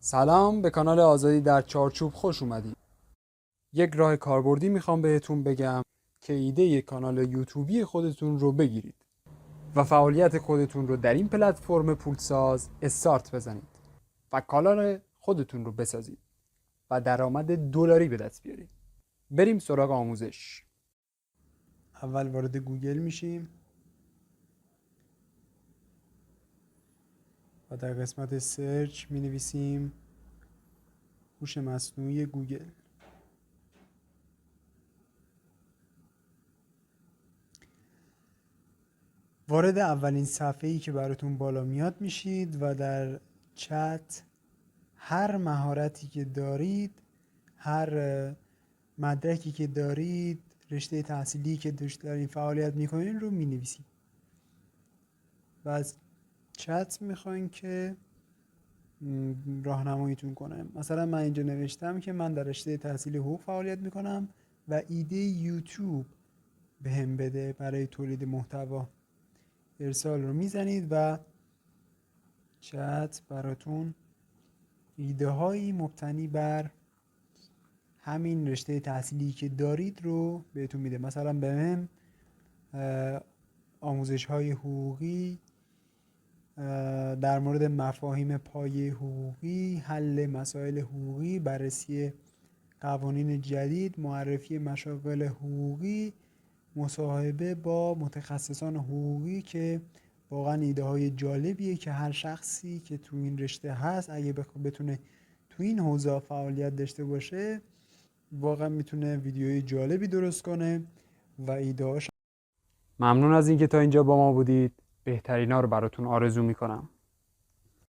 سلام، به کانال آزادی در چارچوب خوش اومدید. یک راه کاربردی میخوام بهتون بگم که ایده کانال یوتیوبی خودتون رو بگیرید و فعالیت خودتون رو در این پلتفرم پولساز استارت بزنید و کانال خودتون رو بسازید و درآمد دلاری به دست بیارید. بریم سراغ آموزش. اول وارد گوگل میشیم و در قسمت سرچ می نویسیم هوش مصنوعی گوگل. وارد اولین صفحه‌ای که براتون بالا میاد میشید و در چت هر مهارتی که دارید، هر مدرکی که دارید، رشته تحصیلی که دارین فعالیت میکنین رو مینویسید و از چت میخواین که راهنماییتون کنه. مثلا من اینجا نوشتم که من در رشته تحصیلی حقوق فعالیت میکنم و ایده یوتیوب بهم بده برای تولید محتوا. ارسال رو میزنید و چت براتون ایده هایی مبتنی بر همین رشته تحصیلی که دارید رو بهتون میده. مثلا به من آموزش های حقوقی در مورد مفاهیم پایه حقوقی، حل مسائل حقوقی، بررسی قوانین جدید، معرفی مشاغل حقوقی، مصاحبه با متخصصان حقوقی که واقعا ایده های جالبیه که هر شخصی که تو این رشته هست اگه بتونه تو این حوزه فعالیت داشته باشه واقعا میتونه ویدیوی جالبی درست کنه و ایده‌هاش. ممنون از اینکه تا اینجا با ما بودید. بهترینا رو براتون آرزو میکنم.